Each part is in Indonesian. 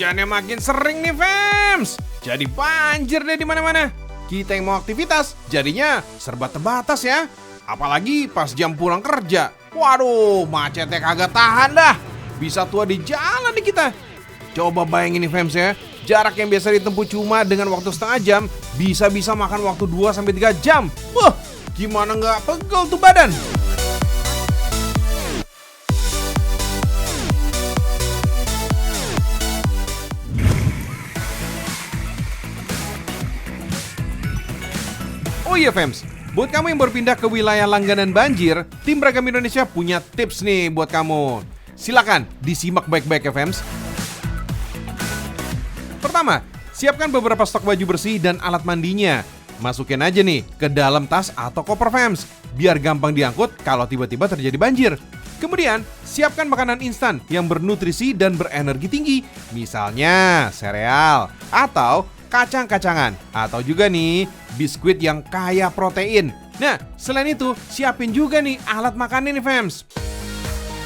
Hujannya makin sering nih, Fems. Jadi banjir deh di mana-mana. Kita yang mau aktivitas jadinya serba terbatas ya. Apalagi pas jam pulang kerja. Waduh, macetnya kagak tahan dah. Bisa tua di jalan nih kita. Coba bayangin nih, Fems ya. Jarak yang biasa ditempuh cuma dengan waktu setengah jam, bisa-bisa makan waktu 2-3 jam. Wah, gimana nggak pegel tuh badan? Oh iya, Fems, buat kamu yang berpindah ke wilayah langganan banjir, tim Beragam Indonesia punya tips nih buat kamu. Silakan disimak baik-baik ya, Fems. Pertama, siapkan beberapa stok baju bersih dan alat mandinya. Masukin aja nih ke dalam tas atau koper, Fems, biar gampang diangkut kalau tiba-tiba terjadi banjir. Kemudian, siapkan makanan instan yang bernutrisi dan berenergi tinggi. Misalnya sereal atau kacang-kacangan, atau juga nih biskuit yang kaya protein. Nah, selain itu siapin juga nih alat makan ini, Fems.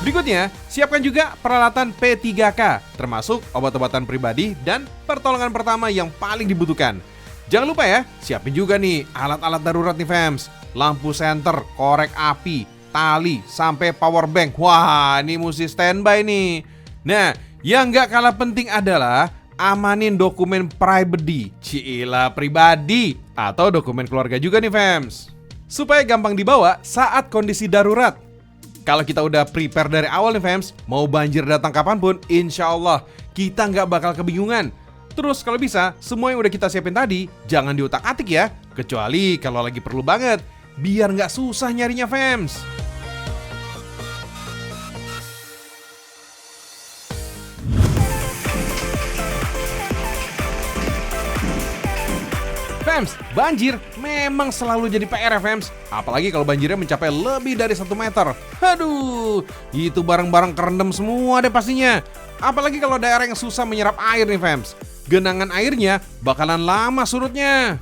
Berikutnya, siapkan juga peralatan P3K, termasuk obat-obatan pribadi dan pertolongan pertama yang paling dibutuhkan. Jangan lupa ya, siapin juga nih alat-alat darurat nih, Fems. Lampu senter, korek api, tali, sampai power bank. Wah, ini mesti standby nih. Nah, yang gak kalah penting adalah amanin dokumen pribadi atau dokumen keluarga juga nih, Fems, supaya gampang dibawa saat kondisi darurat. Kalau kita udah prepare dari awal nih, Fems, mau banjir datang kapanpun, insya Allah kita nggak bakal kebingungan. Terus kalau bisa, semua yang udah kita siapin tadi jangan diutak-atik ya, kecuali kalau lagi perlu banget, biar nggak susah nyarinya, Fems. Fems, banjir memang selalu jadi PR ya, Fems. Apalagi kalau banjirnya mencapai lebih dari 1 meter. Aduh, itu barang-barang kerendam semua deh pastinya. Apalagi kalau daerah yang susah menyerap air nih, Fems. Genangan airnya bakalan lama surutnya.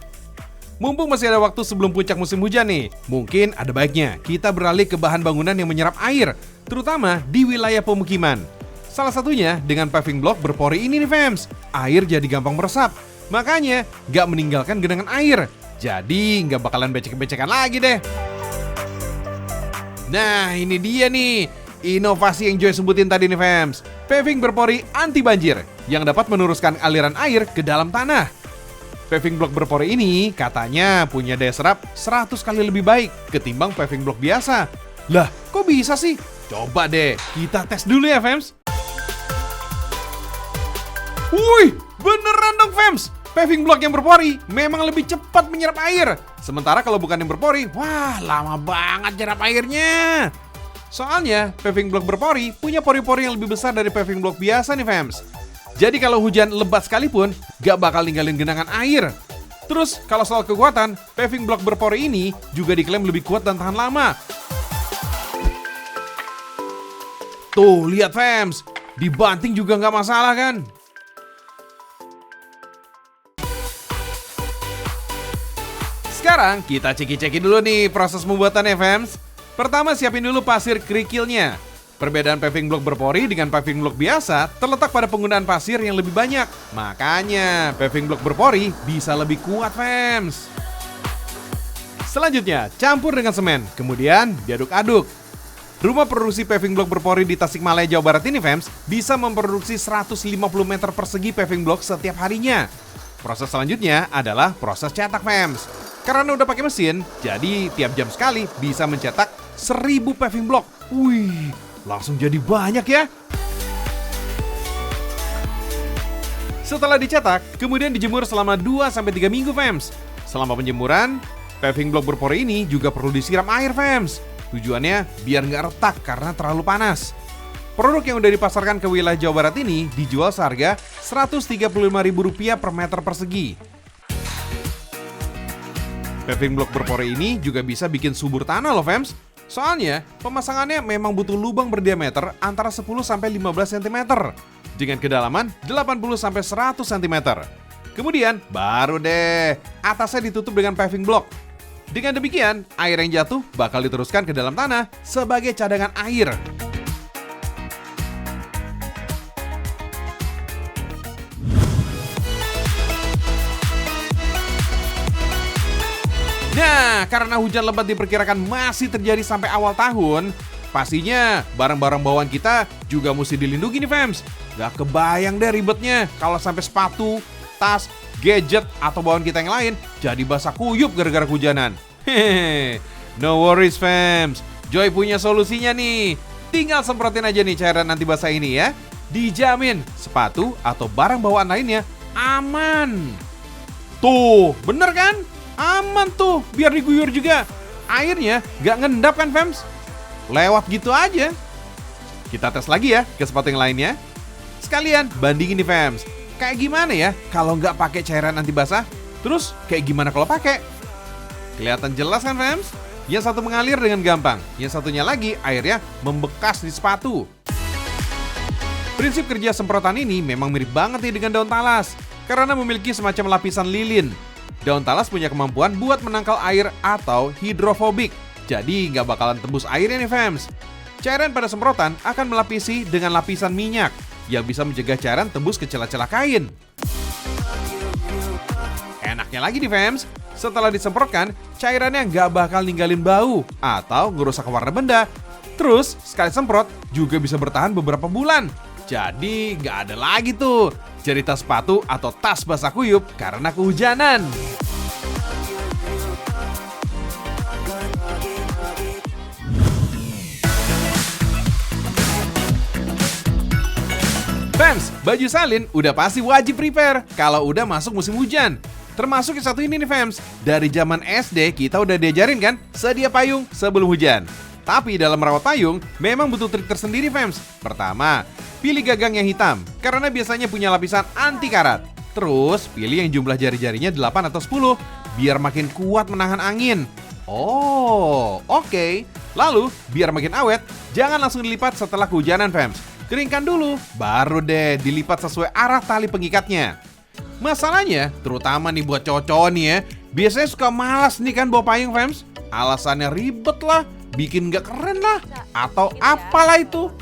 Mumpung masih ada waktu sebelum puncak musim hujan nih, mungkin ada baiknya kita beralih ke bahan bangunan yang menyerap air, terutama di wilayah pemukiman. Salah satunya dengan paving block berpori ini nih, Fems. Air jadi gampang meresap. Makanya gak meninggalkan genangan air. Jadi gak bakalan becek-becekan lagi deh. Nah, ini dia nih inovasi yang Joy sebutin tadi nih, Fems. Paving berpori anti banjir yang dapat meneruskan aliran air ke dalam tanah. Paving block berpori ini katanya punya daya serap 100 kali lebih baik ketimbang paving block biasa. Lah, kok bisa sih? Coba deh kita tes dulu ya, Fems. Wih, beneran dong, Fems. Paving block yang berpori memang lebih cepat menyerap air. Sementara kalau bukan yang berpori, wah lama banget nyerap airnya. Soalnya paving block berpori punya pori-pori yang lebih besar dari paving block biasa nih, Fems. Jadi kalau hujan lebat sekalipun, gak bakal ninggalin genangan air. Terus kalau soal kekuatan, paving block berpori ini juga diklaim lebih kuat dan tahan lama. Tuh, lihat, Fems, dibanting juga gak masalah kan? Sekarang kita ceki-ceki dulu nih proses pembuatannya, Fems. Pertama, siapin dulu pasir kerikilnya. Perbedaan paving block berpori dengan paving block biasa terletak pada penggunaan pasir yang lebih banyak. Makanya paving block berpori bisa lebih kuat, Fems. Selanjutnya, campur dengan semen, kemudian diaduk-aduk. Rumah produksi paving block berpori di Tasikmalaya, Jawa Barat ini, Fems, bisa memproduksi 150 meter persegi paving block setiap harinya. Proses selanjutnya adalah proses cetak, Fems. Karena udah pakai mesin, jadi tiap jam sekali bisa mencetak 1000 paving block. Wih, langsung jadi banyak ya. Setelah dicetak, kemudian dijemur selama 2-3 minggu, Fems. Selama penjemuran, paving block berpori ini juga perlu disiram air, Fems. Tujuannya biar nggak retak karena terlalu panas. Produk yang udah dipasarkan ke wilayah Jawa Barat ini dijual seharga Rp135.000 per meter persegi. Paving block berpori ini juga bisa bikin subur tanah loh, Fems. Soalnya pemasangannya memang butuh lubang berdiameter antara 10-15 cm dengan kedalaman 80-100 cm. Kemudian baru deh atasnya ditutup dengan paving block. Dengan demikian, air yang jatuh bakal diteruskan ke dalam tanah sebagai cadangan air. Nah, karena hujan lebat diperkirakan masih terjadi sampai awal tahun, pastinya barang-barang bawaan kita juga mesti dilindungi nih fams. Gak kebayang deh ribetnya kalau sampai sepatu, tas, gadget, atau bawaan kita yang lain jadi basah kuyup gara-gara hujanan. Hehehe, no worries fams, Joy punya solusinya nih. Tinggal semprotin aja nih cairan anti basah ini ya. Dijamin sepatu atau barang bawaan lainnya aman. Tuh, bener kan? Aman tuh, biar diguyur juga. Airnya gak ngendap kan fams? Lewat gitu aja. Kita tes lagi ya ke sepatu yang lainnya. Sekalian bandingin nih fams, kayak gimana ya kalau nggak pakai cairan anti basah? Terus kayak gimana kalau pakai? Kelihatan jelas kan fams? Yang satu mengalir dengan gampang, yang satunya lagi airnya membekas di sepatu. Prinsip kerja semprotan ini memang mirip banget nih dengan daun talas, karena memiliki semacam lapisan lilin. Daun talas punya kemampuan buat menangkal air atau hidrofobik, jadi nggak bakalan tembus airnya nih fams. Cairan pada semprotan akan melapisi dengan lapisan minyak yang bisa mencegah cairan tembus ke celah-celah kain. Enaknya lagi nih fams, setelah disemprotkan, cairannya nggak bakal ninggalin bau atau ngerusak warna benda. Terus, sekali semprot juga bisa bertahan beberapa bulan. Jadi nggak ada lagi tuh cerita sepatu atau tas basah kuyup karena kehujanan. Fans, baju salin udah pasti wajib prepare kalau udah masuk musim hujan. Termasuk yang satu ini nih fans, dari zaman SD kita udah diajarin kan sedia payung sebelum hujan. Tapi dalam merawat payung memang butuh trik tersendiri fans. Pertama, pilih gagang yang hitam karena biasanya punya lapisan anti karat. Terus pilih yang jumlah jari-jarinya 8 atau 10 biar makin kuat menahan angin. Oh, oke. Lalu biar makin awet, jangan langsung dilipat setelah kehujanan fans. Keringkan dulu, baru deh dilipat sesuai arah tali pengikatnya. Masalahnya, terutama nih buat cowok-cowok nih ya, biasanya suka malas nih kan bawa payung fams. Alasannya ribet lah, bikin gak keren lah, atau apalah itu.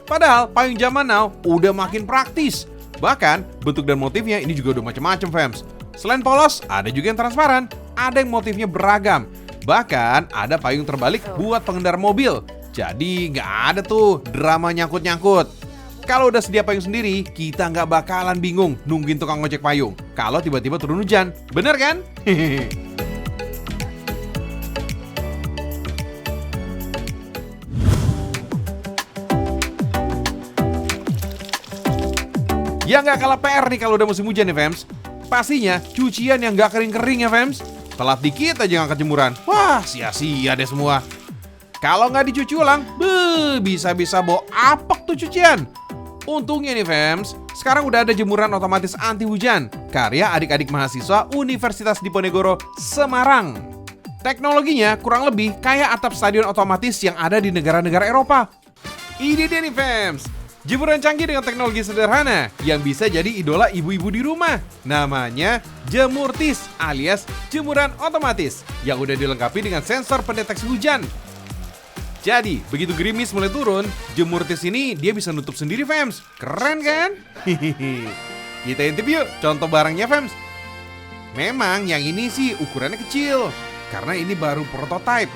Padahal payung zaman now udah makin praktis. Bahkan bentuk dan motifnya ini juga udah macam-macam fams. Selain polos, ada juga yang transparan, ada yang motifnya beragam. Bahkan ada payung terbalik buat pengendara mobil. Jadi nggak ada tuh drama nyangkut-nyangkut. Kalau udah sedia payung sendiri, kita nggak bakalan bingung nungguin tukang ojek payung kalau tiba-tiba turun hujan. Bener kan? Ya nggak kalah PR nih kalau udah musim hujan nih fams. Pastinya cucian yang nggak kering-kering ya fams. Telat dikit aja ngangkat jemuran. Wah, sia-sia deh semua. Kalau nggak dicuci ulang, bisa-bisa bawa apek tuh cucian. Untungnya nih fams, sekarang udah ada jemuran otomatis anti hujan karya adik-adik mahasiswa Universitas Diponegoro, Semarang. Teknologinya kurang lebih kayak atap stadion otomatis yang ada di negara-negara Eropa. Ini dia nih fams, jemuran canggih dengan teknologi sederhana yang bisa jadi idola ibu-ibu di rumah. Namanya Jemurtis alias jemuran otomatis yang udah dilengkapi dengan sensor pendeteksi hujan. Jadi, begitu gerimis mulai turun, Jemurtis ini dia bisa nutup sendiri fams. Keren kan? Kita intip yuk contoh barangnya fams. Memang yang ini sih ukurannya kecil karena ini baru prototype.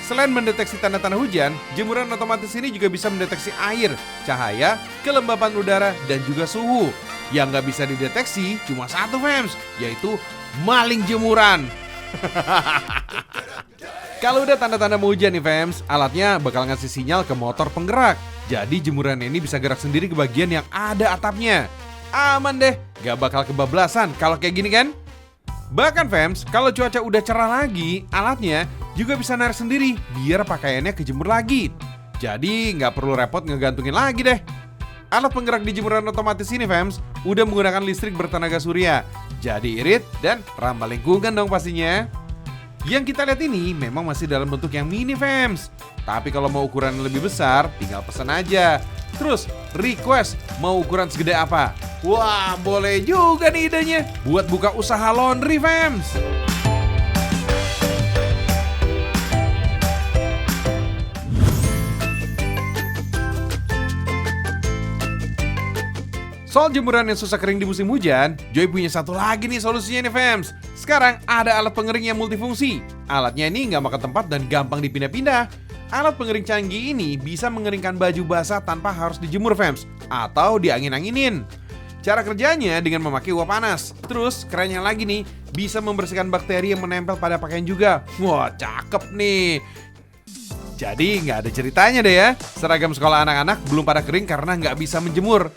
Selain mendeteksi tanda-tanda hujan, jemuran otomatis ini juga bisa mendeteksi air, cahaya, kelembapan udara, dan juga suhu. Yang nggak bisa dideteksi cuma satu fams, yaitu maling jemuran. Kalau udah tanda-tanda mau hujan nih fams, alatnya bakal ngasih sinyal ke motor penggerak. Jadi jemuran ini bisa gerak sendiri ke bagian yang ada atapnya. Aman deh, gak bakal kebablasan kalau kayak gini kan? Bahkan fams, kalau cuaca udah cerah lagi, alatnya juga bisa narik sendiri biar pakaiannya kejemur lagi. Jadi gak perlu repot ngegantungin lagi deh. Alat penggerak di jemuran otomatis ini fams udah menggunakan listrik bertenaga surya. Jadi irit dan ramah lingkungan dong pastinya. Yang kita lihat ini memang masih dalam bentuk yang mini fams. Tapi kalau mau ukuran lebih besar, tinggal pesan aja. Terus request mau ukuran segede apa? Wah, boleh juga nih idenya buat buka usaha laundry fams. Soal jemuran yang susah kering di musim hujan, Joy punya satu lagi nih solusinya nih fams. Sekarang ada alat pengering yang multifungsi. Alatnya ini nggak makan tempat dan gampang dipindah-pindah. Alat pengering canggih ini bisa mengeringkan baju basah tanpa harus dijemur fams, atau diangin-anginin. Cara kerjanya dengan memakai uap panas. Terus kerennya lagi nih, bisa membersihkan bakteri yang menempel pada pakaian juga. Wah, cakep nih. Jadi nggak ada ceritanya deh ya, seragam sekolah anak-anak belum pada kering karena nggak bisa menjemur.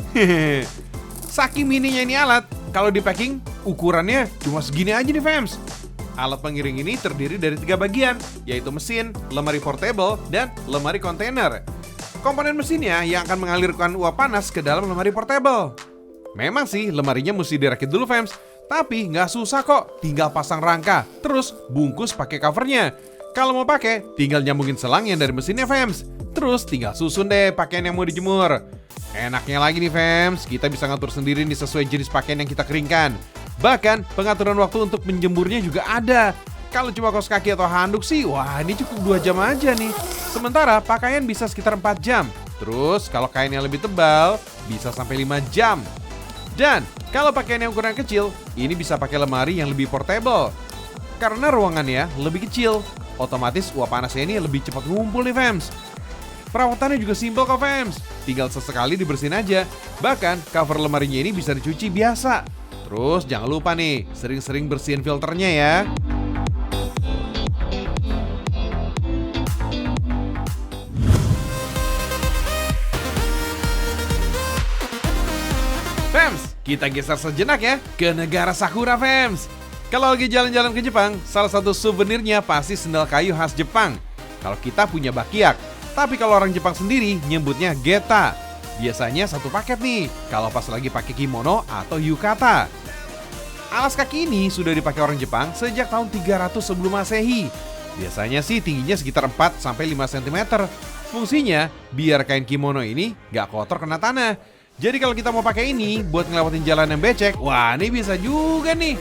Saking mininya ini alat, kalau di packing ukurannya cuma segini aja nih fams. Alat pengiring ini terdiri dari 3 bagian, yaitu mesin, lemari portable, dan lemari kontainer. Komponen mesinnya yang akan mengalirkan uap panas ke dalam lemari portable. Memang sih lemarinya mesti dirakit dulu fams, tapi nggak susah kok, tinggal pasang rangka, terus bungkus pakai covernya. Kalau mau pakai, tinggal nyambungin selang yang dari mesinnya fams. Terus tinggal susun deh pakaian yang mau dijemur. Enaknya lagi nih fams, kita bisa ngatur sendiri nih sesuai jenis pakaian yang kita keringkan. Bahkan pengaturan waktu untuk menjemurnya juga ada. Kalau cuma kaos kaki atau handuk sih, wah ini cukup 2 jam aja nih. Sementara pakaian bisa sekitar 4 jam. Terus kalau kain yang lebih tebal, bisa sampai 5 jam. Dan kalau pakaian yang ukuran kecil, ini bisa pakai lemari yang lebih portable. Karena ruangannya lebih kecil, otomatis uap panasnya ini lebih cepat ngumpul nih fams. Perawatannya juga simpel kok fams, tinggal sesekali dibersihin aja. Bahkan cover lemarinya ini bisa dicuci biasa. Terus jangan lupa nih, sering-sering bersihin filternya ya. Fams, kita geser sejenak ya ke negara Sakura fams. Kalau lagi jalan-jalan ke Jepang, salah satu souvenirnya pasti sendal kayu khas Jepang. Kalau kita punya bakiak, tapi kalau orang Jepang sendiri nyebutnya geta. Biasanya satu paket nih, kalau pas lagi pakai kimono atau yukata. Alas kaki ini sudah dipakai orang Jepang sejak tahun 300 sebelum Masehi. Biasanya sih tingginya sekitar 4-5 cm. Fungsinya biar kain kimono ini nggak kotor kena tanah. Jadi kalau kita mau pakai ini buat ngelewatin jalan yang becek, wah ini bisa juga nih.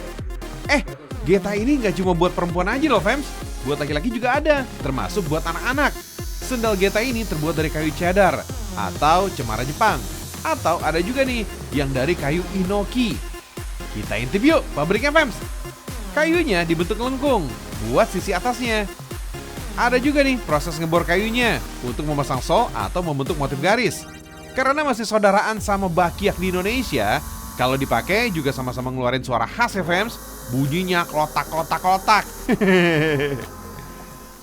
Geta ini nggak cuma buat perempuan aja loh fams, buat laki-laki juga ada, termasuk buat anak-anak. Sendal geta ini terbuat dari kayu cedar atau cemara Jepang, atau ada juga nih yang dari kayu inoki. Kita intip yuk pabriknya fams. Kayunya dibentuk lengkung buat sisi atasnya. Ada juga nih proses ngebor kayunya untuk memasang sol atau membentuk motif garis. Karena masih saudaraan sama bakiak di Indonesia, kalau dipakai juga sama-sama ngeluarin suara khas ya fams. Bunyinya klotak-klotak-klotak.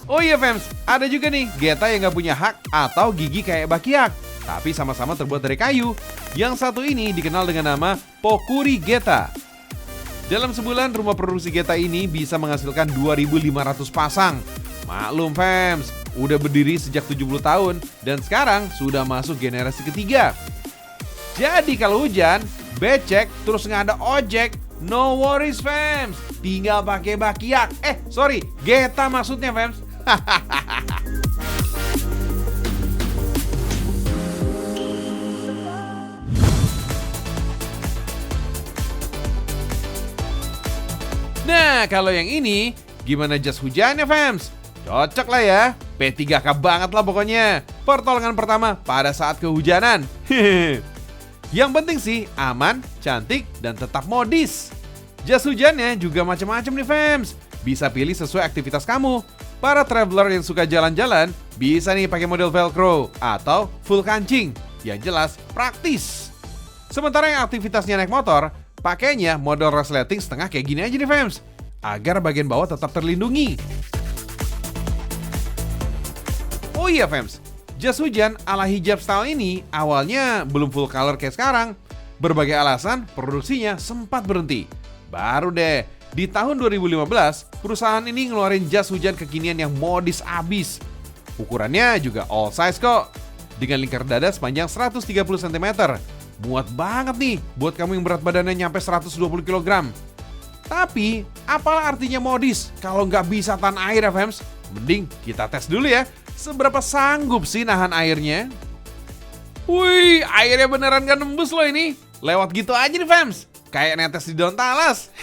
Oh iya fams, ada juga nih geta yang gak punya hak atau gigi kayak bakiak, tapi sama-sama terbuat dari kayu. Yang satu ini dikenal dengan nama Pokuri Geta. Dalam sebulan rumah produksi geta ini bisa menghasilkan 2.500 pasang. Maklum fams, udah berdiri sejak 70 tahun dan sekarang sudah masuk generasi ketiga. Jadi kalau hujan, becek, terus nggak ada ojek, no worries fams, tinggal pakai bakiak. Geta maksudnya fams. Nah, kalau yang ini, gimana jas hujannya fams? Cocok lah ya, P3K banget lah pokoknya. Pertolongan pertama pada saat kehujanan. Yang penting sih aman, cantik, dan tetap modis. Jas hujannya juga macam-macam nih fams. Bisa pilih sesuai aktivitas kamu. Para traveler yang suka jalan-jalan bisa nih pakai model velcro atau full kancing. Yang jelas praktis. Sementara yang aktivitasnya naik motor, pakainya model resleting setengah kayak gini aja nih fams, agar bagian bawah tetap terlindungi. Oh iya fams, jas hujan ala hijab style ini awalnya belum full color kayak sekarang. Berbagai alasan produksinya sempat berhenti. Baru deh di tahun 2015 perusahaan ini ngeluarin jas hujan kekinian yang modis abis. Ukurannya juga all size kok, dengan lingkar dada sepanjang 130 cm. Muat banget nih buat kamu yang berat badannya nyampe 120 kg. Tapi apalah artinya modis kalau nggak bisa tahan air ya fams? Mending kita tes dulu ya, seberapa sanggup sih nahan airnya. Wih, airnya beneran gak nembus loh ini. Lewat gitu aja nih fams, kayak netes di daun talas.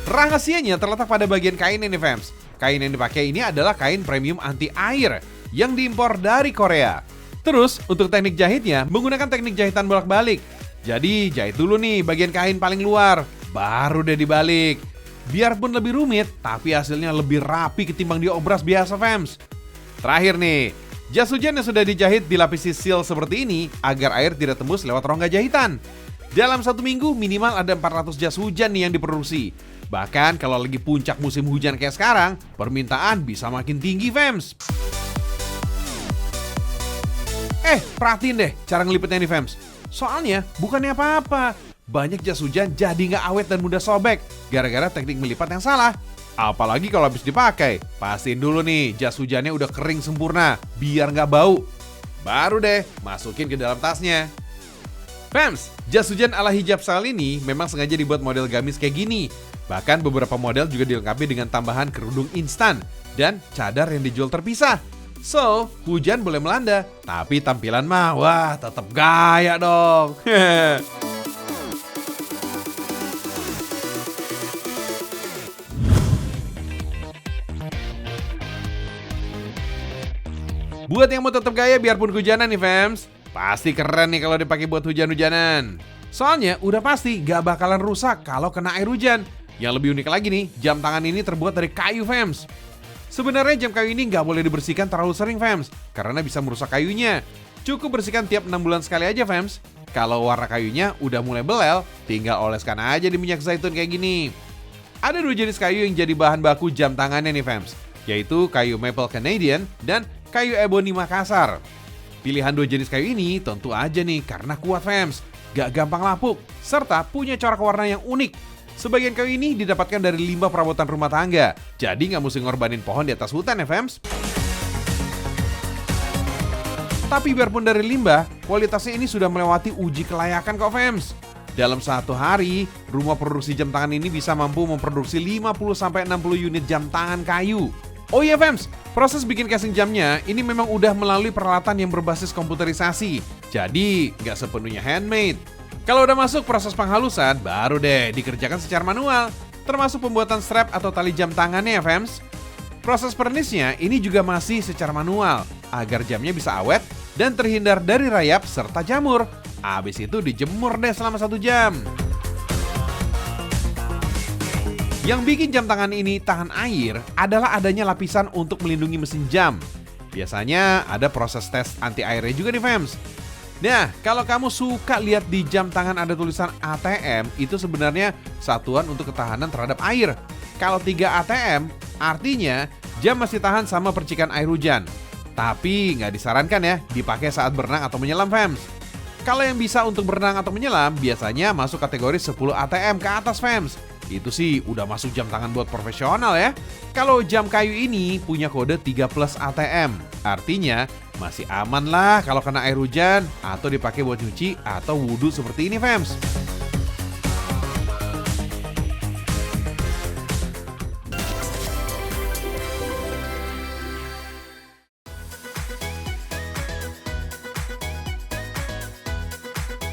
Rahasianya terletak pada bagian kain ini fams. Kain yang dipakai ini adalah kain premium anti air yang diimpor dari Korea. Terus untuk teknik jahitnya menggunakan teknik jahitan bolak-balik. Jadi jahit dulu nih bagian kain paling luar, baru deh dibalik. Biarpun lebih rumit, tapi hasilnya lebih rapi ketimbang diobras biasa fams. Terakhir nih, jas hujan yang sudah dijahit dilapisi seal seperti ini agar air tidak tembus lewat rongga jahitan. Dalam 1 minggu minimal ada 400 jas hujan nih yang diproduksi. Bahkan kalau lagi puncak musim hujan kayak sekarang, permintaan bisa makin tinggi fams. Perhatiin deh cara ngelipetnya nih fams. Soalnya bukannya apa-apa, banyak jas hujan jadi nggak awet dan mudah sobek gara-gara teknik melipat yang salah. Apalagi kalau habis dipakai, pastiin dulu nih jas hujannya udah kering sempurna biar nggak bau. Baru deh masukin ke dalam tasnya. Fams, jas hujan ala hijab style ini memang sengaja dibuat model gamis kayak gini. Bahkan beberapa model juga dilengkapi dengan tambahan kerudung instan dan cadar yang dijual terpisah. So, hujan boleh melanda, tapi tampilan mah wah tetap gaya dong. Buat yang mau tetap gaya biarpun hujanan nih fams, pasti keren nih kalau dipakai buat hujan-hujanan. Soalnya udah pasti gak bakalan rusak kalau kena air hujan. Yang lebih unik lagi nih, jam tangan ini terbuat dari kayu fams. Sebenarnya jam kayu ini nggak boleh dibersihkan terlalu sering fams, karena bisa merusak kayunya. Cukup bersihkan tiap 6 bulan sekali aja fams. Kalau warna kayunya udah mulai belel, tinggal oleskan aja di minyak zaitun kayak gini. Ada 2 jenis kayu yang jadi bahan baku jam tangannya nih fams, yaitu kayu maple Canadian dan kayu ebony Makassar. Pilihan 2 jenis kayu ini tentu aja nih karena kuat fams, gak gampang lapuk, serta punya corak warna yang unik. Sebagian kayu ini didapatkan dari limbah perabotan rumah tangga, jadi nggak mesti ngorbanin pohon di atas hutan ya fams. Tapi biarpun dari limbah, kualitasnya ini sudah melewati uji kelayakan kok fams. Dalam 1 hari, rumah produksi jam tangan ini bisa mampu memproduksi 50-60 unit jam tangan kayu. Oh iya fams, proses bikin casing jamnya ini memang udah melalui peralatan yang berbasis komputerisasi, jadi nggak sepenuhnya handmade. Kalau udah masuk proses penghalusan, baru deh dikerjakan secara manual, termasuk pembuatan strap atau tali jam tangannya ya fams. Proses pernisnya ini juga masih secara manual, agar jamnya bisa awet dan terhindar dari rayap serta jamur. Habis itu dijemur deh selama 1 jam. Yang bikin jam tangan ini tahan air adalah adanya lapisan untuk melindungi mesin jam. Biasanya ada proses tes anti airnya juga nih fams. Nah, kalau kamu suka lihat di jam tangan ada tulisan ATM, itu sebenarnya satuan untuk ketahanan terhadap air. Kalau 3 ATM, artinya jam masih tahan sama percikan air hujan. Tapi nggak disarankan ya dipakai saat berenang atau menyelam fams. Kalau yang bisa untuk berenang atau menyelam, biasanya masuk kategori 10 ATM ke atas fams. Itu sih udah masuk jam tangan buat profesional ya. Kalau jam kayu ini punya kode 3+ ATM, artinya masih aman lah kalau kena air hujan atau dipakai buat nyuci atau wudhu seperti ini fams.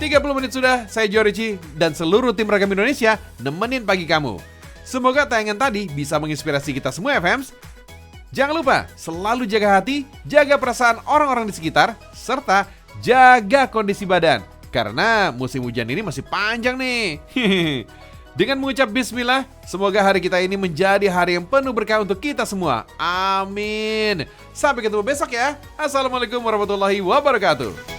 ...30 menit sudah, saya Jorici dan seluruh tim Ragam Indonesia nemenin pagi kamu. Semoga tayangan tadi bisa menginspirasi kita semua ya fams. Jangan lupa selalu jaga hati, jaga perasaan orang-orang di sekitar, serta jaga kondisi badan. Karena musim hujan ini masih panjang nih. Dengan mengucap bismillah, semoga hari kita ini menjadi hari yang penuh berkah untuk kita semua. Amin. Sampai ketemu besok ya. Assalamualaikum warahmatullahi wabarakatuh.